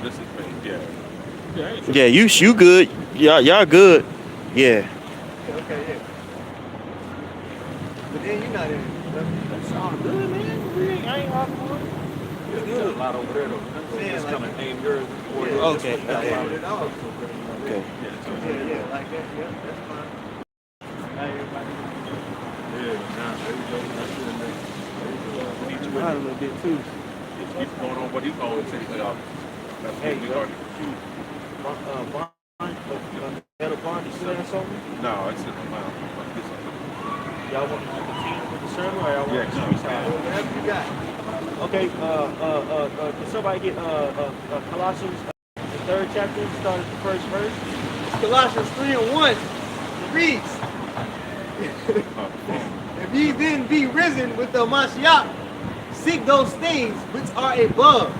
this is faith. Yeah. Yeah. Yeah, you good. Y'all good. Yeah. Okay, yeah. But then you're not in it. That's all good, man. I ain't hard for it. You're good. A lot over there, though. Yeah, Just like kind of name yours. Okay. Put it off. Okay. Yeah, like that. Yeah, that's fine. Not everybody. Yeah, nah, there you go. That's good, man. There you go. A little bit too. Keep going on what you call it. That's Hey, what we yo. are. Metal Bond, you saying something? No, it's in the mouth. Y'all want to continue with the sermon, or y'all want Yeah, to no, switch out? Whatever you got. Okay. Can somebody get Colossians, the 3rd chapter, start at the 1st verse? Colossians 3:1 reads, If ye then be risen with the Mashiach, seek those things which are above,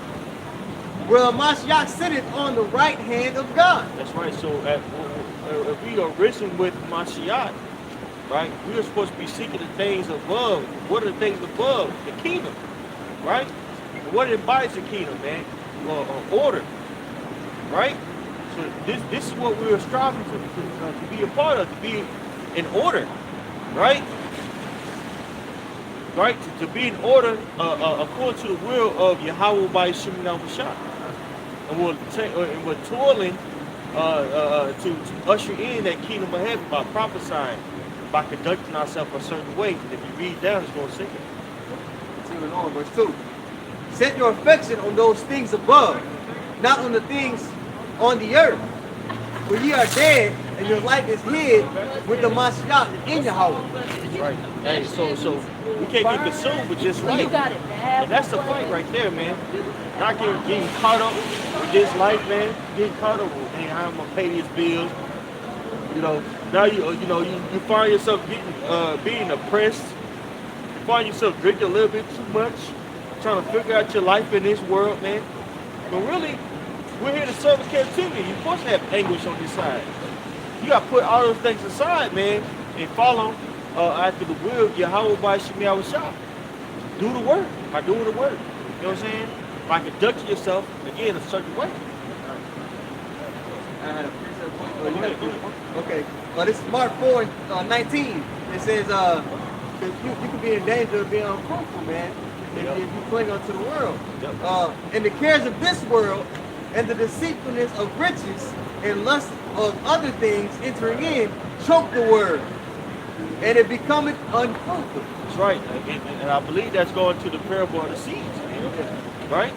where Mashiach sitteth on the right hand of God. That's right. So if we are risen with Mashiach, right, we are supposed to be seeking the things above. What are the things above? The kingdom, right? What embodies the kingdom, man? Order, right? So this is what we are striving to be a part of, to be in order, right? Right? To be in order according to the will of Yahweh by Shemina Mashah. And we're toiling to usher in that kingdom of heaven by prophesying, by conducting ourselves a certain way. And if you read down, it's going to say it. Continuing on, verse 2. Set your affection on those things above, not on the things on the earth. For ye are dead, and your life is hid with the Mashiach in Yahweh. That's right. Hey, so we can't get consumed with just life. And that's the fight right there, man. Not getting caught up with this life, man. Getting caught up with, man, how I'm gonna pay these bills. You know, now you find yourself being oppressed. You find yourself drinking a little bit too much, trying to figure out your life in this world, man. But really, we're here to serve in captivity. You're supposed to have anguish on this side. You got to put all those things aside, man, and follow after the will of Yahweh by Shemiyah Shah. Do the work by doing the work. You know what I'm saying? By conducting yourself, again, a certain way. I had a precept point. Oh, you had a precept point? Okay. This is Mark 4:19. It says, you could be in danger of being unfruitful, man, if you cling unto the world. Yep. And the cares of this world and the deceitfulness of riches and lust of other things entering in choke the word, and it becometh unfruitful. That's right. And I believe that's going to the parable of the seeds, man. Right?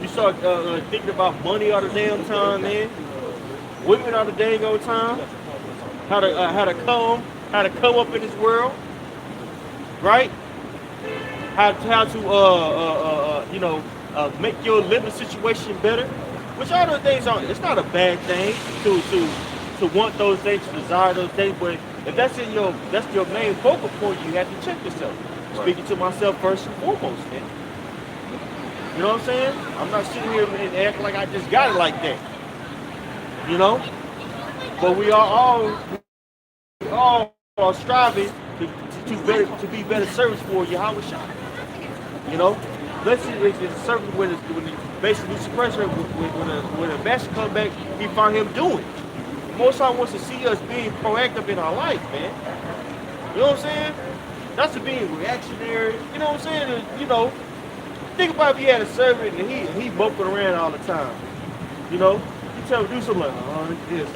You start thinking about money all the damn time, man. Women all the dang old time. How to come up in this world, right? How to make your living situation better. Which all those things are. It's not a bad thing to want those things, to desire those things, but if that's your main focal point, you have to check yourself. Right. Speaking to myself first and foremost, man. You know what I'm saying? I'm not sitting here and acting like I just got it like that. You know? But we are all striving to be better servants for Yahweh Shah. You know? Blessed is the servant when basically suppressor, when a master comes back, he find him doing. Most time wants to see us being proactive in our life, man. You know what I'm saying? Not to being reactionary. You know what I'm saying? You know, think about if you had a servant and he moping around all the time. You know, you tell him to do something like, oh, this.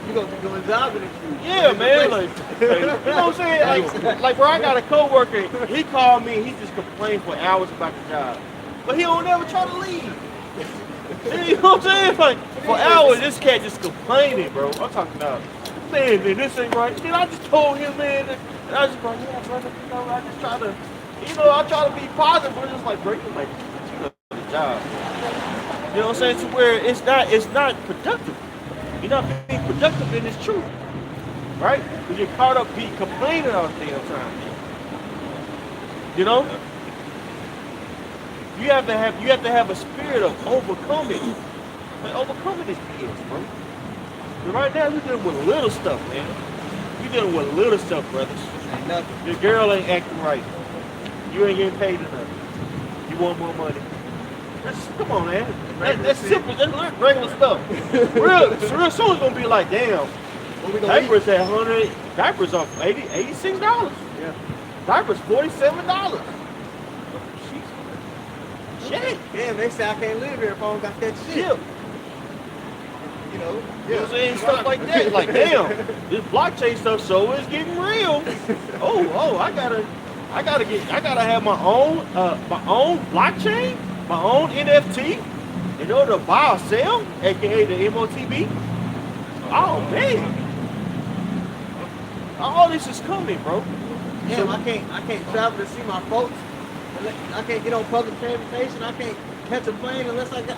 You gonna be doing job in the future. Yeah, man. Like, you know what I'm saying? Like where I got a coworker, he called me. He just complained for hours about the job, but he don't ever try to leave. You know what I'm saying? Like for hours, this cat just complaining, bro. I'm talking about, man, this ain't right. Then I just told him, man, and I just like, yeah, brother, you know, I just try to, I try to be positive, but it's just like, bro, you like, you know, the job. You know what I'm saying? To where it's not productive. You're not being productive in this truth, right? Because you're caught up being complaining all the damn time. You know? You have to have a spirit of overcoming. Like overcoming this BS, bro. But right now you're dealing with little stuff, man. You're dealing with little stuff, brothers. Ain't nothing. Your girl ain't acting right. You ain't getting paid enough. You want more money. Come on, man. That's simple. That's regular stuff. Real soon gonna be like, damn. What we gonna eat? Diapers at 100. Diapers are $86. Yeah. Diapers $47. Shit. Damn, they say I can't live here if I don't got that shit. Yeah. You know? You know what I'm saying? Stuff like that. Like, damn, this blockchain stuff so is getting real. I gotta have my own blockchain, my own NFT in order to buy or sell, aka the MOTB. Oh man. All this is coming, bro. Damn, I can't travel to see my folks. I can't get on public transportation. I can't catch a plane unless I got.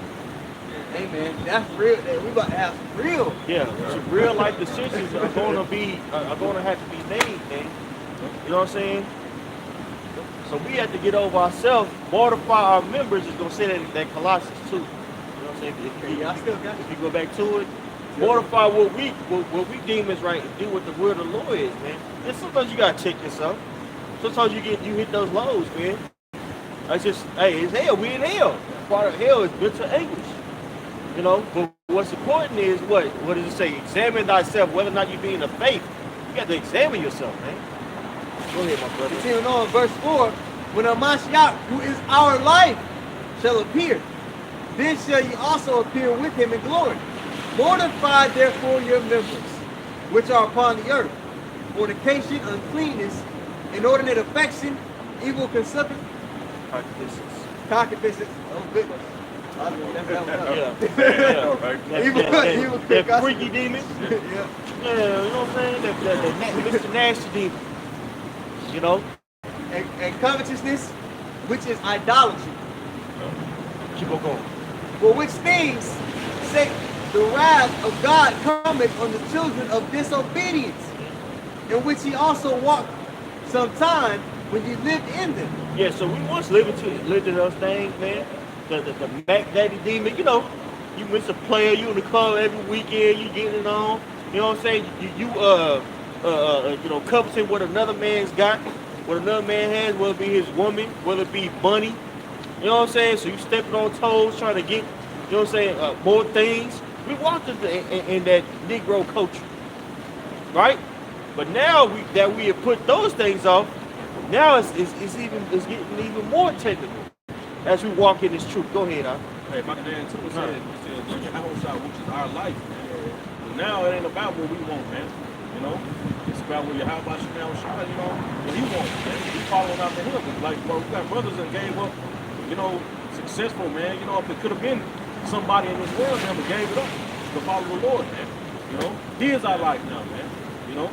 Hey man, that's real. We about to have some real. Yeah, some real life decisions are gonna have to be made, man. You know what I'm saying? So we have to get over ourselves, mortify our members. Is gonna say that Colossians 2. You know what I'm saying? If you go back to it, mortify what we deem is right and do what the word of the Lord is, man. And sometimes you gotta check yourself. Sometimes you hit those lows, man. It's just, hey, it's hell. We in hell. Part of hell is mental anguish. You know, but what's important is what does it say? Examine thyself, whether or not you be in the faith. You got to examine yourself, man. Go ahead, my brother. Continuing on, verse 4, when Mashiach, who is our life, shall appear, then shall ye also appear with him in glory. Mortify therefore your members, which are upon the earth, fornication, uncleanness, inordinate affection, evil consumption, concupiscence. Oh, good one. That freaky demon. Yeah. Yeah, you know what I'm saying? That Mr. Nasty demon. You know? And covetousness, which is idolatry. Keep on going. For which things say the wrath of God cometh on the children of disobedience, in which he also walked some time when you lived in them. Yeah, so we once lived in those things, man. The Mac Daddy demon, you know, you miss a player, you in the club every weekend, you getting it on. You know what I'm saying? You know, coveting what another man's got, what another man has, whether it be his woman, whether it be money. You know what I'm saying? So you stepping on toes, trying to get, you know what I'm saying, more things. We walked in that Negro culture, right? But now we have put those things off. Now it's getting even more technical as we walk in this truth. Go ahead, huh? Hey, my dad too said, which is our life, man. But now it ain't about what we want, man. You know, it's about what how about you now, shine, you know, what he wants, man. We following after him. It's like, bro, we got brothers that gave up, you know, successful, man. You know, if it could have been somebody in this world that gave it up to follow the Lord, man. You know, he is our life now, man. You know.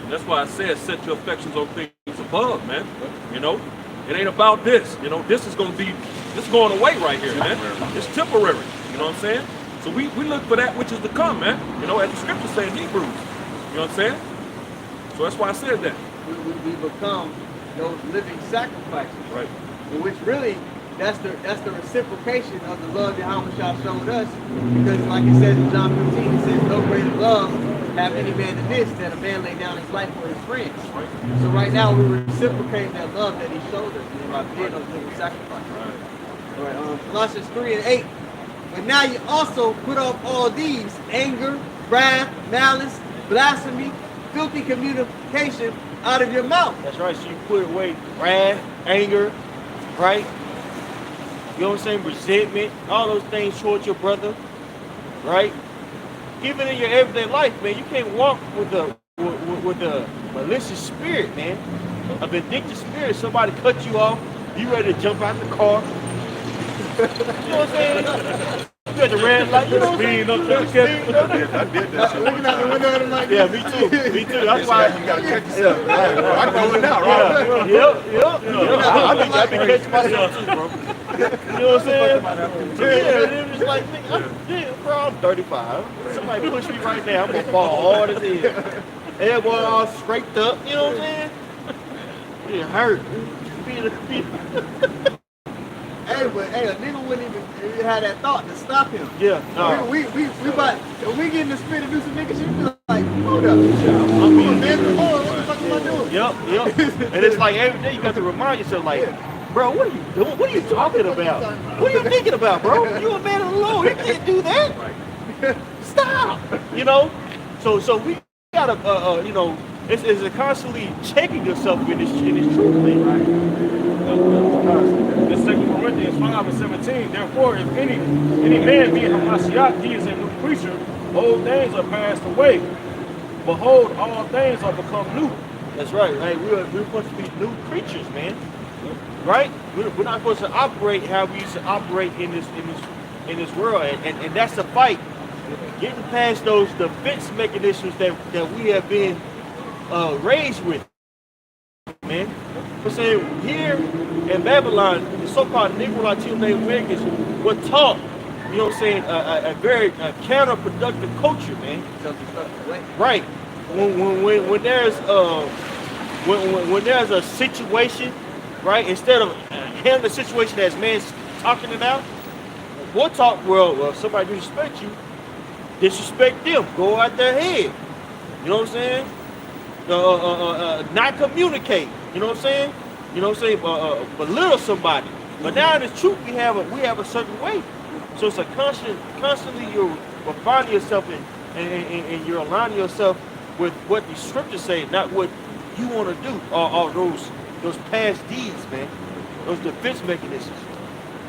And that's why I said set your affections on things above, man. You know. It ain't about this, you know. This is going away right here, man. It's temporary, you know what I'm saying? So we look for that which is to come, man. You know, as the scripture says in Hebrews, you know what I'm saying? So that's why I said that. We become those living sacrifices, right? Which really, that's the reciprocation of the love that Hamashiach showed us, because like it says in John 15, it says, no greater love have any man than this, that a man lay down his life for his friends. Right. So right now we're reciprocating that love that he showed us by being those living sacrifices. Right. All right, Colossians 3:8. But now you also put off all these: anger, wrath, malice, blasphemy, filthy communication out of your mouth. That's right. So you put away wrath, anger, right? You know what I'm saying? Resentment, all those things towards your brother, right? Even in your everyday life, man, you can't walk with a malicious spirit, man. A vindictive spirit. Somebody cut you off, you ready to jump out the car. You know what I'm saying? You got the red light, you know what I'm saying? I did that shit. Looking out the window and I'm like, yeah, me too. That's why you gotta catch yourself. I'm going out, right? Yep. I be catching myself too, bro. You know what I'm saying? Yeah, it was like, nigga, bro, I'm 35. Somebody push me right now, I'm gonna fall hard as hell. Elbow all scraped up, you know what I'm saying? It hurt. Hey, but a nigga wouldn't even have that thought to stop him. Yeah, no. We about, when we get in the spirit to do some nigga shit, we be like, hold up. I mean, man, what the fuck am I doing? Yep. And it's like every day you got to remind yourself, like, bro, what are you doing? What are you talking about? What are you thinking about, bro? You a man of the Lord. You can't do that. Stop. You know? So we gotta, you know, it's constantly checking yourself in this truth, man. Right? In 2 Corinthians 5:17, therefore, if any man be in Hamashiach, he is a new creature. Old things are passed away. Behold, all things are become new. That's right. Hey, we're supposed to be new creatures, man. Right? We're not supposed to operate how we used to operate in this world, and that's the fight. Getting past those defense mechanisms that we have been raised with, man. I'm saying here in Babylon, the so-called Negro Latino native Americans were taught, you know what I'm saying, a very counterproductive culture, man. Right. When there's when there's a situation, right, instead of handling the situation as man's talking it out, we'll talk, well, if somebody disrespect you, disrespect them. Go out their head. You know what I'm saying? Not communicate. You know what I'm saying? You know what I'm saying? Belittle somebody. But now in the truth, we have a certain way. So it's a constantly you're refining yourself and you're aligning yourself with what the scriptures say, not what you want to do, or those past deeds, man. Those defense mechanisms.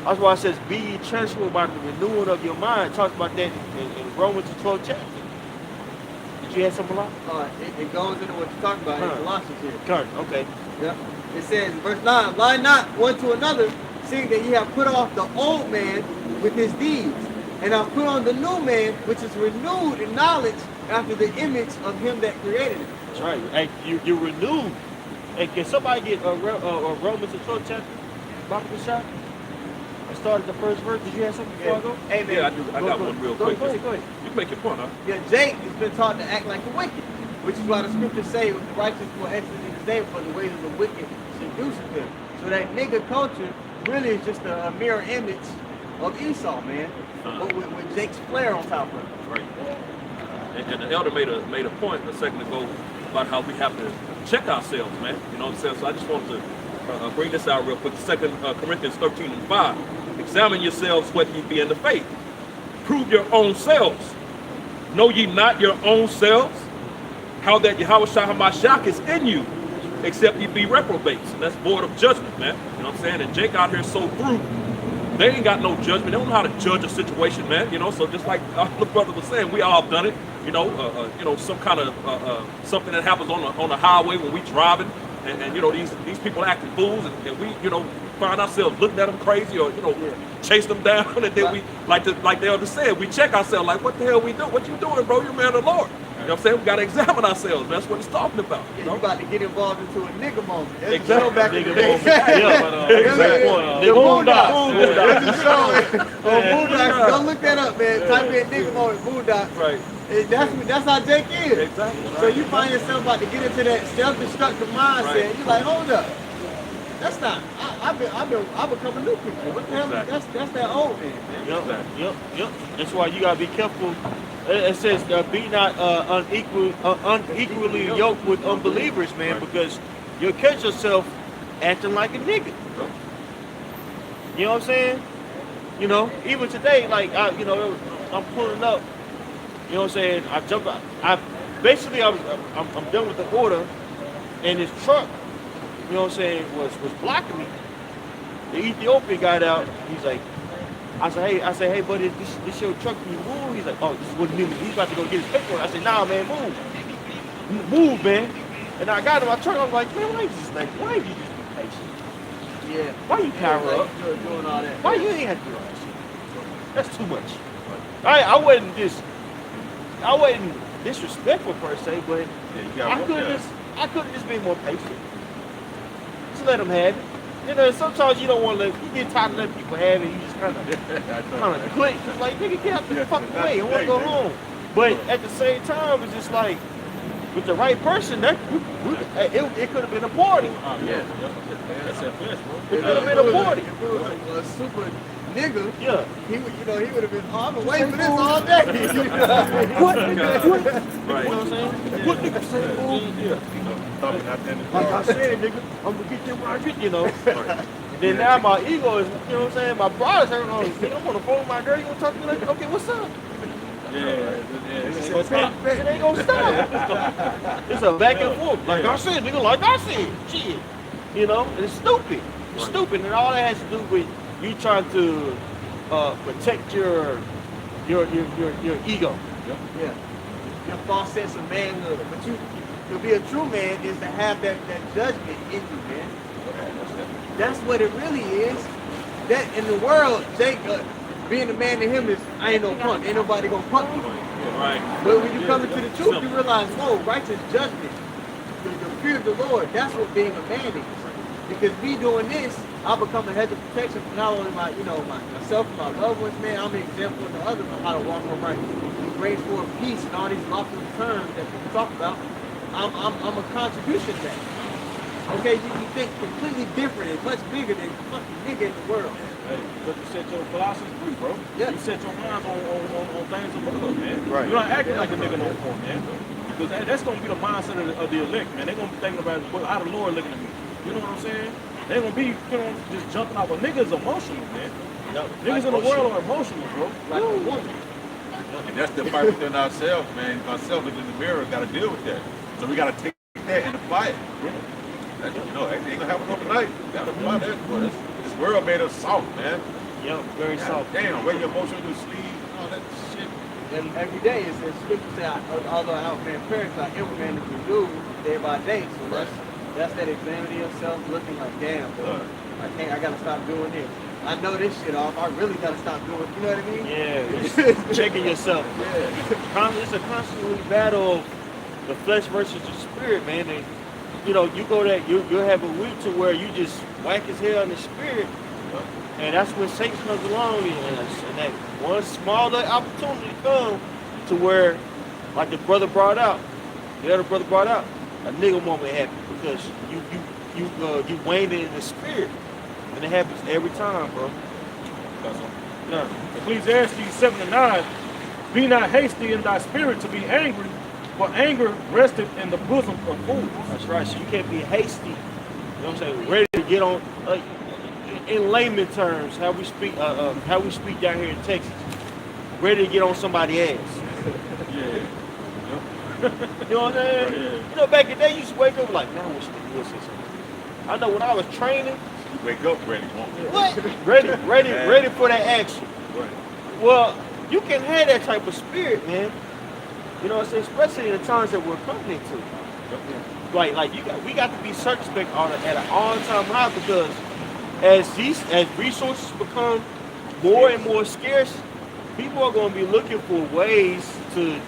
That's why it says, be ye transformed by the renewing of your mind. It talks about that in Romans 12 chapter. Did you have something like? It goes into what you're talking about in Colossians here. Current, okay. Yeah. It says in verse 9, lie not one to another, seeing that ye have put off the old man with his deeds, and have put on the new man, which is renewed in knowledge after the image of him that created it. That's right. Hey, you're renewed. Hey, can somebody get Romans 12 chapter? Bible shot? I started the first verse. Did you have something before I go? Hey, man. Yeah, I do. I got one real quick. Go ahead. You can make your point, huh? Yeah, Jake has been taught to act like the wicked, which is why the scriptures say the righteous will exit in his day, but the ways of the wicked seduces them. So that nigga culture really is just a mirror image of Esau, man, but with Jake's flair on top of it. Right. And the elder made a point a second ago about how we have to check ourselves, man. You know what I'm saying? So I just wanted to bring this out real quick. 2 Corinthians 13:5. Examine yourselves whether ye be in the faith. Prove your own selves. Know ye not your own selves? How that Yahushua HaMashiach is in you, except ye be reprobates. And that's void of judgment, man. You know what I'm saying? And Jake out here so through. They ain't got no judgment. They don't know how to judge a situation, man. You know, so just like the brother was saying, we all done it. You know, some kind of something that happens on the highway when we driving, and you know these people acting fools, and we find ourselves looking at them crazy, or chase them down, and then we like the elder said, we check ourselves like, what the hell we doing? What you doing, bro? You're a man of the Lord. You know what I'm saying? We got to examine ourselves. That's what it's talking about. You know? You about to get involved into a nigga moment. That's Exactly. back in the day. The Boondocks. Go look that up, man. Type in nigga moment, Boondocks. Right. That's how Jake is. Exactly. So you find yourself about to get into that self-destructive mindset. Right. You're like, hold up. That's not. I've become a new creature. What the hell? Exactly. That's that old man. Yep. That's why you gotta be careful. It says, be not unequally yoked with unbelievers, man, because you'll catch yourself acting like a nigga. You know what I'm saying? You know, even today, like I'm pulling up. You know what I'm saying? I jumped out. I'm done with the order, and this truck, you know what I'm saying, was blocking me. The Ethiopian got out. He's like, I said, hey, buddy, this your truck, can you move? He's like, oh, this wasn't me. He's about to go get his paperwork. I said, nah, man, move, man. And I got in my truck. I was like, man, why you just be patient? Yeah. Why you power up? Doing all that. Why you ain't have to do all that shit? That's too much. I wasn't disrespectful per se, but I could have just been more patient. Just let them have it. You know, sometimes you don't want to you get tired of letting people have it. You just kind of click. It's like, nigga, get out the fucking way. I want to go home. But at the same time, it's just like, with the right person, it could have been a party. Yeah. That's it, bro. It could have been a party. If it was a super nigga, Yeah. he would have been, I've been waiting for this all day. What? Right. You know what I'm saying? What nigga say, fool? Yeah. Like I said, nigga, I'm gonna get you where I get, you know. And Then now my ego is, you know what I'm saying? My pride's hurt. Oh, nigga, I'm on the phone with my girl. You gonna talk to me like that? Okay, what's up? It ain't gonna stop. It's a back and forth. Like I said, nigga, like I said. Shit. You know, and it's stupid. It's stupid. And all that has to do with you trying to protect your ego. Yeah. Your false sense of manhood. But to be a true man is to have that judgment in you, man. That's what it really is. That in the world, being a man to him is, I ain't no punk. Ain't nobody gonna punk me. Right. But when you come into the truth, you realize, no, righteous judgment, the fear of the Lord, that's what being a man is. Because me doing this, I become a hedge of protection for not only myself and my loved ones, man. I'm an example to others on how to walk upright, grace for peace, and all these lofty terms that people talk about. I'm a contribution to that. Okay, you think completely different and much bigger than fucking nigga in the world. Hey, but you set your Colossians free, bro. Yeah. You set your mind on things above, man. Right. You're not acting like a nigga no more, man. Because that's gonna be the mindset of the elect, man. They're gonna be thinking about how the Lord looking at me. You know what I'm saying? They're gonna be, just jumping off. But niggas emotional, man. Yep. Niggas in the world are emotional, bro. Like a woman. And that's the fight within ourselves, man. Ourselves looking in the mirror, got to deal with that. So we got to take that and apply it. That, it ain't gonna happen overnight. We got to apply that. Boy, this world made us soft, man. Yep, very soft. Damn, wear your emotion to sleeve, all that shit. And every day it's scripture say, although I outman parents, I implement it to do day by day. So that's that examining yourself, looking like, damn, bro, I gotta stop doing this. I know this shit off. I really gotta stop doing. You know what I mean? Yeah, just checking yourself. Yeah. It's a constantly battle of the flesh versus the spirit, man. And you go that you'll have a week to where you just whack his head on the spirit, and that's when Satan comes along, and that one small opportunity comes to where, like the other brother brought out, a nigga moment happens because you waned it in the spirit, and it happens every time, bro. Now, Ecclesiastes 7:9, be not hasty in thy spirit to be angry, for anger rested in the bosom of fools. That's right. So you can't be hasty. You know what I'm saying? Ready to get on. In layman terms, how we speak down here in Texas. Ready to get on somebody's ass. Yeah. You know what I'm saying? Yeah. Back in the day, you used to wake up like, man, I wish they would say something. I know when I was training, You wake up ready, won't you? what? ready for that action. Right. Well, you can have that type of spirit, man. You know what I'm saying? Especially in the times that we're coming into. Like we got to be circumspect at an all-time high because as resources become more and more scarce, people are going to be looking for ways to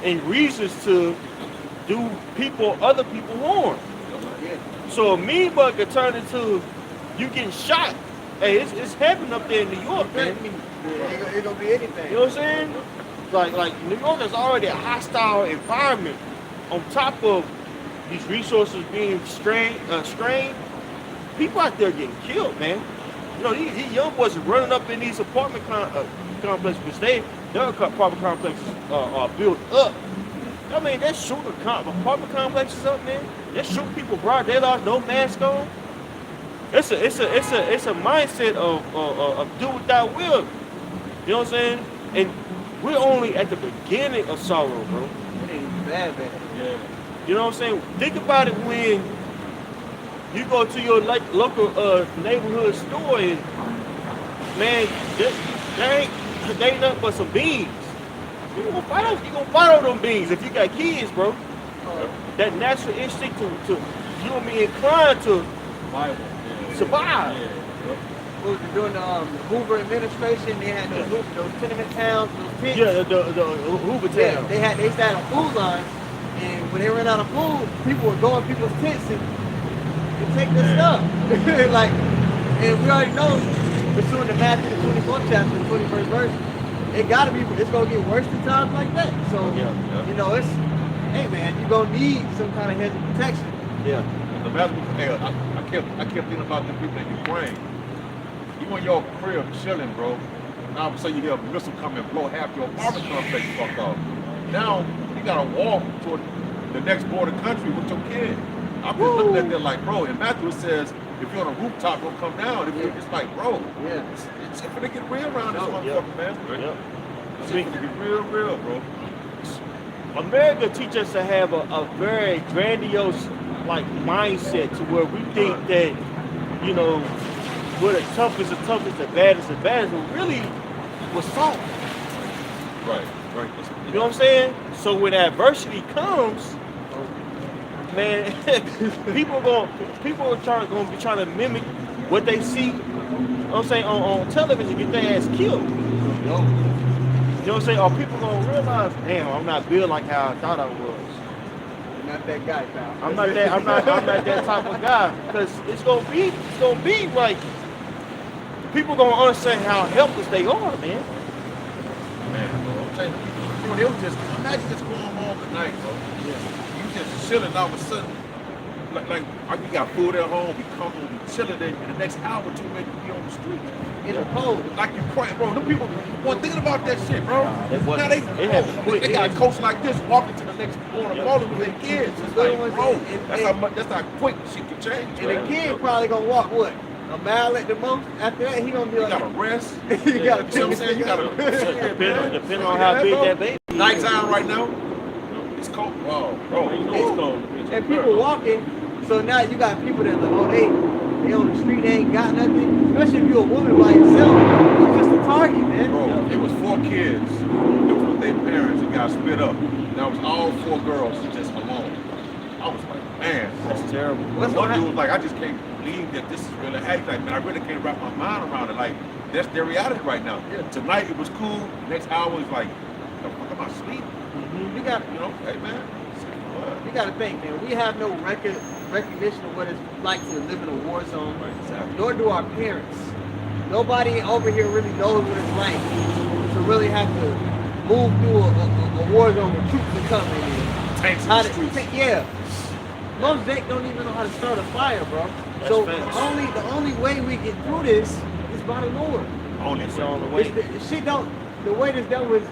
and reasons to do other people harm. So a mean bug can turn into you getting shot. Hey, it's happening up there in New York, man. It don't be anything. You know what I'm saying? Like New York is already a hostile environment. On top of these resources being strained, people out there getting killed, man. These young boys are running up in these apartment complexes, which their apartment complexes are built up. I mean, they're shooting apartment complexes up, man. They're shooting people broad daylight, no mask on. It's a mindset of do what thou will. You know what I'm saying? And we're only at the beginning of sorrow, bro. It ain't bad. Yeah. You know what I'm saying? Think about it when you go to your local neighborhood store and, man, there ain't nothing but some beans. You gonna fight over them beans if you got kids, bro. That natural instinct to you gonna be inclined to survive. Yeah. What was it, during the Hoover administration? They had those tenement towns, those pits. Yeah, the Hoover town. Yeah, they used to have a food line, and when they ran out of food, people would go in people's tents and take their stuff. And we already know, pursuing the Matthew 24th chapter, 21st verse, it's gonna get worse in times like that. So, hey man, you're gonna need some kind of hedge of protection. Yeah. The matter, I kept thinking about the people in Ukraine. You in your crib chilling, bro. Now all of a sudden you hear a missile come and blow half your apartment complex fucked off. Now you gotta walk to the next border country with your kid. I'm just looking at that like, bro, and Matthew says, if you're on a rooftop, it'll come down. It's like, bro, Yeah. it's gonna get real around this motherfucker, man. Yep. It's gonna get real, bro. America teaches us to have a very grandiose like mindset to where we think that, you know, we're the toughest, the baddest, but really we're soft. Right. You know what I'm saying? So when adversity comes, man, people are gonna be trying to mimic what they see. You know what I'm saying on television, get their ass killed. You know what I'm saying? Or people gonna realize, damn, I'm not built like how I thought I was. You're not that guy, pal. I'm not that type of guy. Because it's gonna be like people gonna understand how helpless they are, man. Man, bro, I'm telling you, it was just, imagine just going home at night, bro. You just chilling all of a sudden. Like you got food at home, be comfortable, be chilling, then in the next hour or two, man, you be on the street. In the cold. Like you crying, bro. Them people weren't thinking about that shit, bro. It wasn't. Now they got a coach like this walking to the next corner, bowling with their kids. It's like, bro, that's how quick shit can change. And the kid probably gonna walk what? A mile at the most. After that, he gonna be like, You gotta rest. you gotta You know what I'm saying? You gotta Depending on how big that baby is. Nighttime right now. It's cold. Wow, bro. You know it's cold. and people walking. So now you got people that like, oh, they on the street, they ain't got nothing. Especially if you're a woman by yourself, you're just a target, man. Bro, it was 4 kids. It was with their parents and got split up. That was all 4 girls just alone. I was like, man, That's terrible. What's one gonna dude was like, I just can't believe that this is really happening. Like, man, I really can't wrap my mind around it. Like, that's their reality right now. Yeah. Tonight it was cool. Next hour was like, the fuck am I asleep? You got You know, hey man. you got to think, man. We have no recognition of what it's like to live in a war zone. Nor do our parents. Nobody over here really knows what it's like to really have to move through a war zone with troops are coming in. Tanks in How the to, streets. yeah. Most Jake don't even know how to start a fire, bro. That's So facts. the only way we get through this is by the Lord. Only It's way. on the way. The shit don't. The way this devil is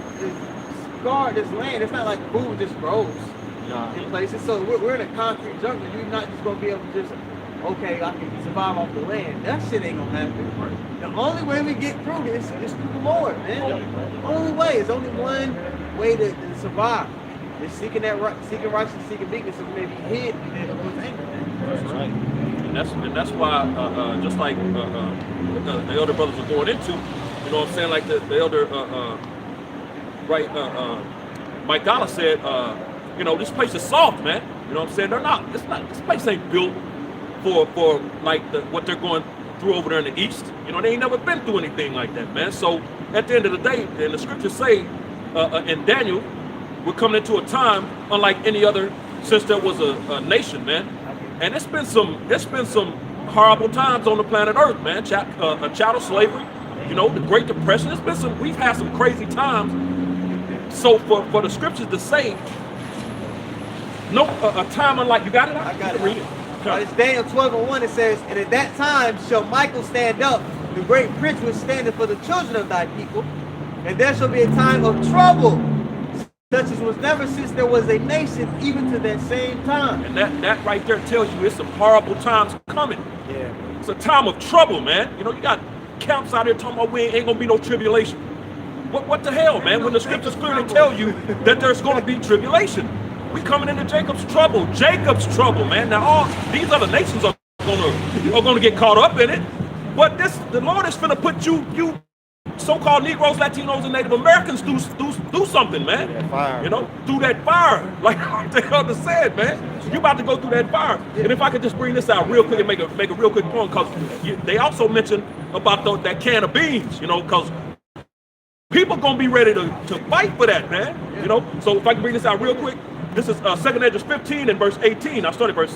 scarred this land. It's not like food just grows in places. So we're in a concrete jungle. You're not just gonna be able to just, okay, I can survive off the land. That shit ain't gonna happen. The only way we get through this is through the Lord, man. Only way. There's only one way to survive. It's seeking righteousness, seeking meekness, so we may be hid in His anger, man. That's right. And that's why, just like the elder brothers are going into, you know what I'm saying, like the elder, Mike Dollar said, you know, this place is soft, man. You know what I'm saying? This place ain't built for like what they're going through over there in the East. You know, they ain't never been through anything like that, man. So at the end of the day, and the scriptures say in Daniel, we're coming into a time unlike any other since there was a nation, man. And it's been some horrible times on the planet Earth, man. Chattel slavery, you know, the Great Depression. We've had some crazy times. So for the scriptures to say, a time unlike, you got it? I got it. Read it. It's Daniel 12:1. It says, and at that time shall Michael stand up, the great prince which standeth for the children of thy people, and there shall be a time of trouble, such as was never since there was a nation, even to that same time. And that right there tells you it's some horrible times coming. Yeah. It's a time of trouble, man. You know, you got camps out there talking about we ain't gonna be no tribulation. What the hell, man? When the scriptures clearly tell you that there's gonna be tribulation. We coming into Jacob's trouble. Jacob's trouble, man. Now all these other nations are gonna get caught up in it. But the Lord is finna put you so-called Negroes, Latinos, and Native Americans do something, man. That fire. You know, through that fire. Like the elder said, man. You about to go through that fire. And if I could just bring this out real quick and make a real quick point, because they also mentioned about that can of beans, you know, because people gonna be ready to fight for that, man. You know, so if I can bring this out real quick, this is 2 Esdras 15 and verse 18. I started verse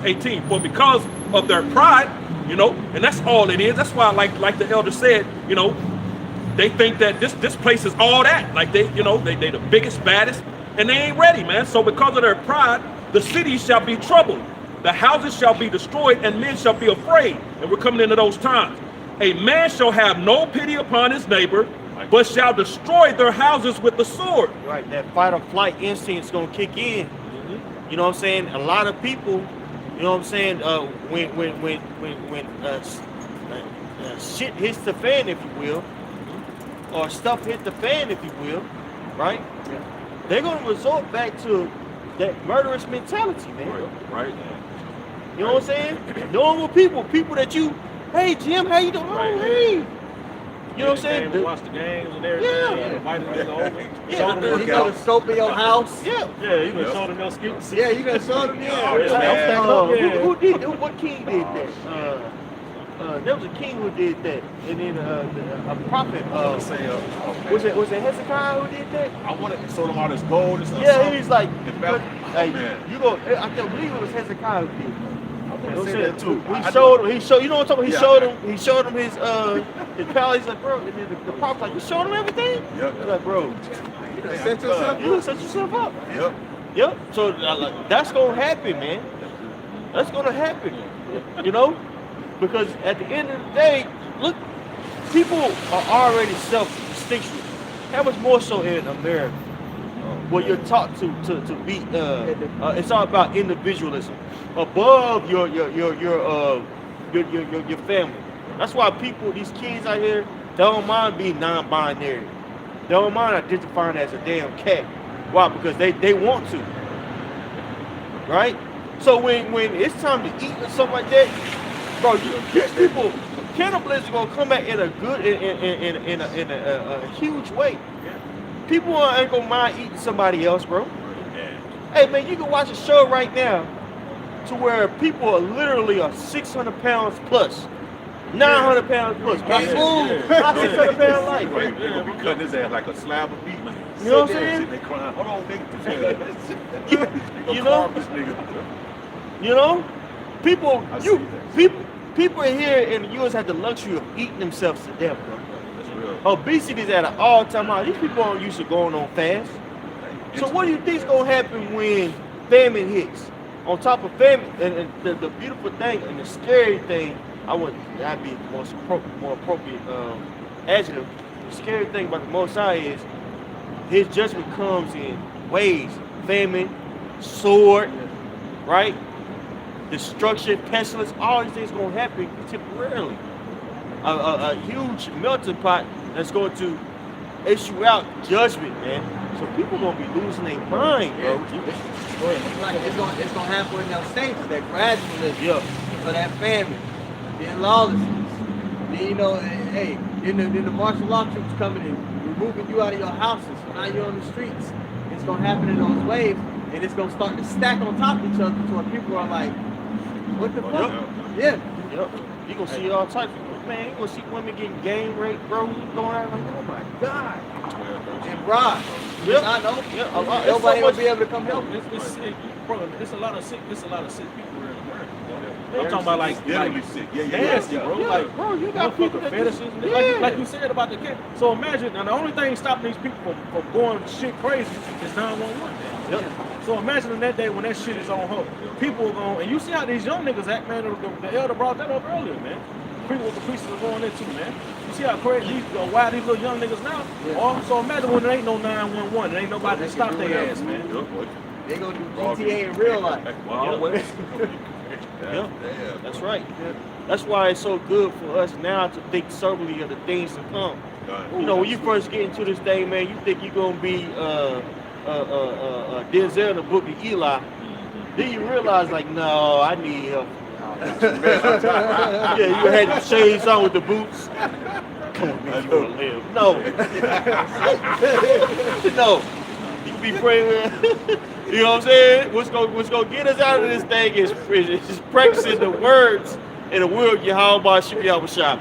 18. For because of their pride, you know, and that's all it is. That's why, like the elder said, you know, they think that this place is all that. Like they the biggest, baddest, and they ain't ready, man. So because of their pride, the cities shall be troubled, the houses shall be destroyed, and men shall be afraid. And we're coming into those times. A man shall have no pity upon his neighbor, but shall destroy their houses with the sword. Right, that fight or flight instinct is gonna kick in. You know what I'm saying? A lot of people You know what I'm saying? When shit hits the fan, if you will, or stuff hit the fan, if you will, right? They're gonna resort back to that murderous mentality, man. Right. You know what I'm saying? Normal people that you, hey Jim, how you doing? Oh, hey. You know what I'm saying? Came and watched the games and everything. Yeah. Invited niggas over. Yeah. Showed them You know the soap in your house. Yeah. Yeah, you been showing them your skills. Yeah, you done showed them. Oh, Yeah. yeah. Who did? What king did that? There was a king who did that, and then a prophet. Was it Hezekiah who did that? I wanted to show them all this gold and stuff. Yeah, he's like, It felt- hey, man. you go. I can't believe it was Hezekiah who did that. I want to say that too. He showed him. You know what I'm talking about? Yeah. He showed him his palace. He's like, bro. And then the prophet's like, you showed him everything? Yep. He's like, bro, You done set yourself you set yourself up. Yep. Yep. So that's gonna happen, man. That's gonna happen. You know, because at the end of the day, look, people are already self-distinction. How much more so in America, where you're taught to be? It's all about individualism, above your family. That's why these kids out here, they don't mind being non-binary. They don't mind identifying as a damn cat. Why? Because they want to. Right? So when it's time to eat or something like that, bro, these people, cannibalism gonna come back in a good, in a huge way. People ain't gonna mind eating somebody else, bro. Hey man, you can watch a show right now to where people are literally 600 pounds plus, 900 pounds plus. My 600 pound life, Right. bro. They're gonna be cutting his ass like a slab of meat. You know what I'm saying? Sitting there crying, hold on, nigga. You know? This nigga. You know, people, I see that. people here in the U.S. have the luxury of eating themselves to death, bro. That's real. Obesity is at an all-time high. These people aren't used to going on fast. So what do you think's gonna happen when famine hits? On top of famine, and the beautiful thing and the scary thing, that'd be the more appropriate adjective. The scary thing about the Most High is His judgment comes in waves: famine, sword, right? Destruction, pestilence. All these things gonna happen temporarily. A huge melting pot that's going to issue out judgment, man. So people gonna be losing their mind, bro. It's gonna happen in those stages, that gradualism, Yeah. for that famine, then lawlessness. Then hey, then the martial law troops coming in, removing you out of your houses. So now you're on the streets. It's gonna happen in those waves, and it's gonna start to stack on top of each other to where people are like, what the fuck? Yeah. Yep. You gonna see all types of, man, you gonna see women getting gang raped, bro. Going out like, oh my God. And broad. Yep. I know. Yeah, a lot. Nobody It's so will be able to come help. It's sick, bro. It's a lot of sick people here in America. I'm talking about like Literally sick. Yeah. nasty, bro. Yeah, Like, bro, you got people that fetishes, just- and like you said about the kid. So imagine, now the only thing stopping these people from going shit crazy is 911. Yep. So imagine on that day when that shit is on hold, people are going, and you see how these young niggas act, man. The elder brought that up earlier, man. People with the pieces are going into, man. You see how crazy why these little young niggas now? Yeah. So imagine when there ain't no 911, there ain't nobody to stop their ass, man. They gonna do GTA in real life. Yeah, that's right. That's why it's so good for us now to think soberly of the things to come. You know, when you first get into this thing, man, you think you're gonna be Denzel in the book of Eli. Then you realize, like, no, I need help. Yeah, you had the shades on with the boots. Come on, man, you wanna live? No, no. You be praying. You know what I'm saying? What's gonna get us out of this thing is practicing the words and the will of Yahweh Shah.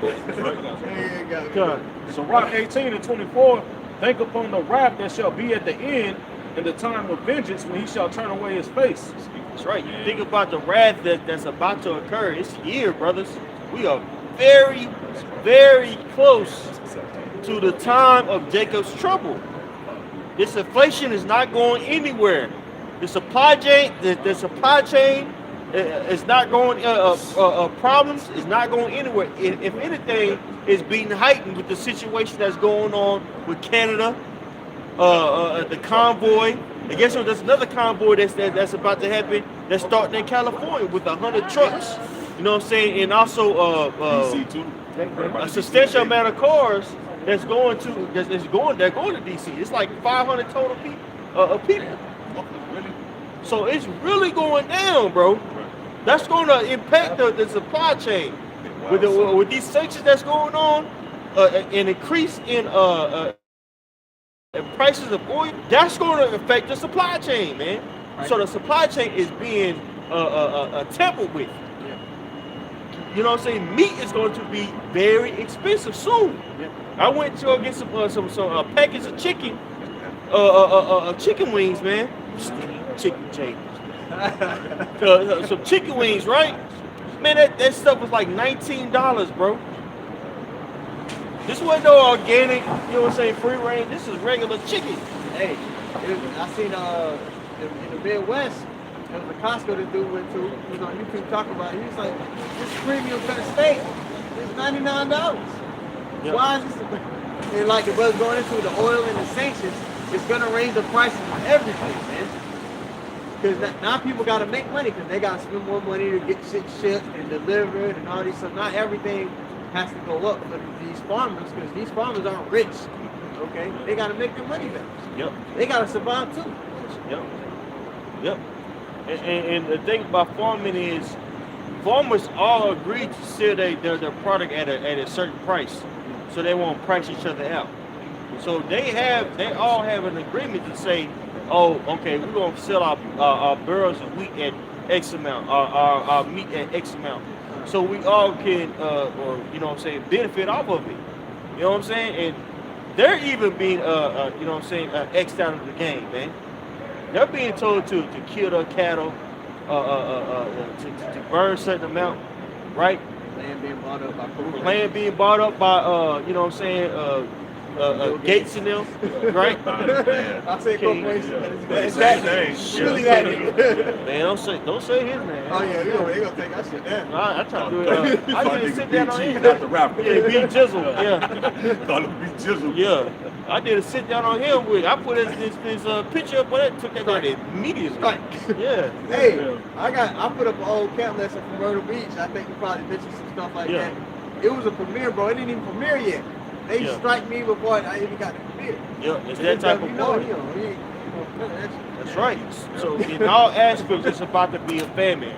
So Rock 18 and 24, think upon the wrath that shall be at the end in the time of vengeance when he shall turn away his face. That's right. You think about the wrath that's about to occur. It's here, brothers. We are very, very close to the time of Jacob's trouble. This inflation is not going anywhere. The supply chain is not going. Problems is not going anywhere. If anything, it's being heightened with the situation that's going on with Canada, the convoy. And guess what? There's another convoy that's about to happen that's starting in California with 100 trucks. You know what I'm saying? And also DC too. a substantial amount of cars they're going to DC. It's like 500 total people. Really? So it's really going down, bro. That's going to impact the supply chain with these sanctions that's going on, an increase in prices of oil. That's going to affect the supply chain, man. Right. So the supply chain is being tampered with. You know what I'm saying? Meat is going to be very expensive soon. Yeah. I went to get some package of chicken, chicken wings, man. Chicken J. Some chicken wings, right? Man, that stuff was like $19, bro. This wasn't no organic, you know what I'm saying, free range. This is regular chicken. Hey, I seen in the Midwest, there was a Costco this dude went to. He was on YouTube talking about it. He was like, this premium cut steak is $99. Yep. Why is this? And like the brother's going into the oil and the sanctions, it's gonna raise the prices of everything, man. Because now people gotta make money because they gotta spend more money to get shit shipped and delivered and all these stuff. Not everything has to go up for these farmers because these farmers aren't rich. Okay, they gotta make their money back. Yep. They gotta survive too. Yep. And the thing about farming is, farmers all agree to sell their product at a certain price, so they won't price each other out. So they all have an agreement to say, oh, okay, we're gonna sell our barrels of wheat at X amount, our meat at X amount, so we all can, or you know what I'm saying, benefit off of it. You know what I'm saying? And they're even being, you know what I'm saying, X'd out of the game, man. They're being told to kill their cattle, to burn a certain amount, right? Land being bought up by Land being bought up by, you know what I'm saying, Gates and them, right? I say corporation, but it's Same that thing. really that nigga. Man, don't say his name. Oh yeah, they gonna take that shit down. I try to do it. I did sit down on him. Not the rapper. Yeah, B Jizzle. Yeah, Thought it would be Jizzle. yeah. I did a sit down on him with. I put this picture up on it. Took that out immediately. Right. Yeah. Hey, I put up an old camp lesson from Myrtle Beach. I think you probably mentioned some stuff like Yeah. that. It was a premiere, bro. It didn't even premiere yet. They strike me before I even got the premiere. Yeah, it's that type of party. That's right. So in all aspects, it's about to be a famine.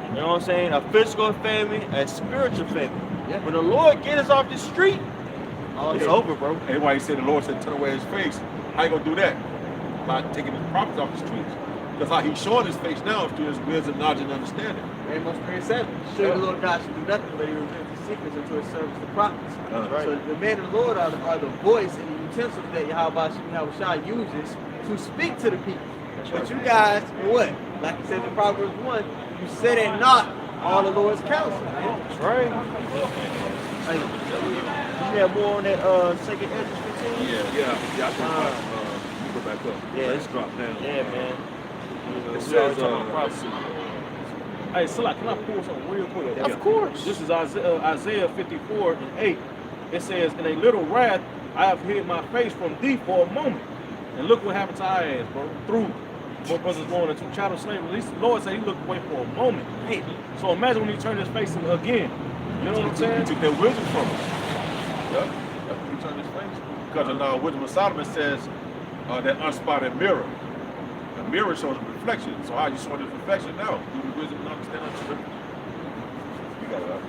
You know what I'm saying? A physical famine, a spiritual famine. Yeah. When the Lord get us off the street, it's over, bro. That's why he said the Lord said turn away his face. How you gonna do that? By taking his prophets off the streets. Because how he's showing his face now is through his wisdom, knowledge, and understanding. Amos 3:7. Sure, the Lord God should do nothing, but he reveals his secrets unto his servants, the prophets. Right. So the men of the Lord are the voice and the utensils that Yahweh uses to speak to the people. But you guys, what? Like he says in Proverbs 1, you set at naught all the Lord's counsel. Man. That's right. Hey, you have more on that second Ezra 15? Yeah, I think you go back up. Yeah, It's dropped down. Yeah, man. It says, Hey, Salah, can I pull something real quick? Of course. This is Isaiah 54:8. It says, in a little wrath, I have hid my face from thee for a moment. And look what happened to our ass, bro. Through what brothers going into child slavery. At least the Lord said he looked away for a moment. Hey, So imagine when he turned his face in again. You know what I'm saying? He took their wisdom from us. Yep. That's when he turned his face. Because in Wisdom of Solomon says that unspotted mirror. The mirror shows a reflection. So how you saw this reflection now? Through the wisdom and understanding of the scripture. You got it up.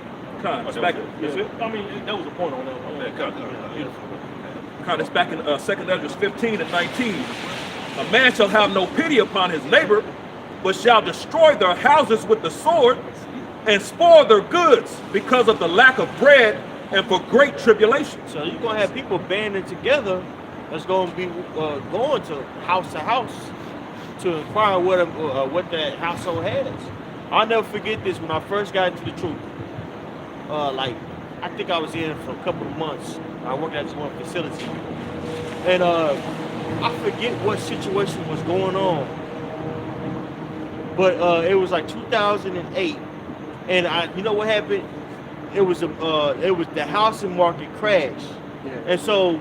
It's back. That's it. I mean, that was the point on that. It's back in 2 Ezra 15 and 19. A man shall have no pity upon his neighbor, but shall destroy their houses with the sword and spoil their goods because of the lack of bread and for great tribulation. so you're going to have people banding together that's going to be going to house to inquire what that household has. I'll never forget this when I first got into the truth. I think I was in for a couple of months. I worked at this one facility. And I forget what situation was going on. But it was like 2008. And you know what happened? It was the housing market crashed. Yeah. And so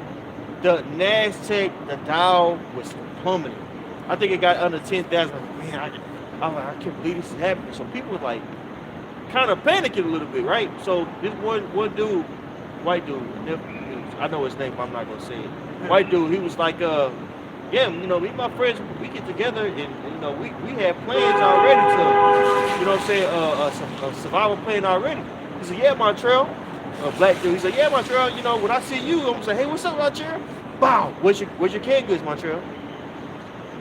the NASDAQ, the Dow was plummeting. I think it got under 10,000. Man, I'm like, I can't believe this is happening. So people was like, kind of panicking a little bit, right? So this one dude, white dude, I know his name, but I'm not gonna say it. White dude, he was like, yeah, you know, me and my friends, we get together and you know, we have plans already to, you know what I'm saying, a survival plan already. He said, yeah, Montreal, a black dude. He said, yeah, Montreal, you know, when I see you, I'm gonna say, hey, what's up, Montreal? Bow, where's your canned goods, Montreal?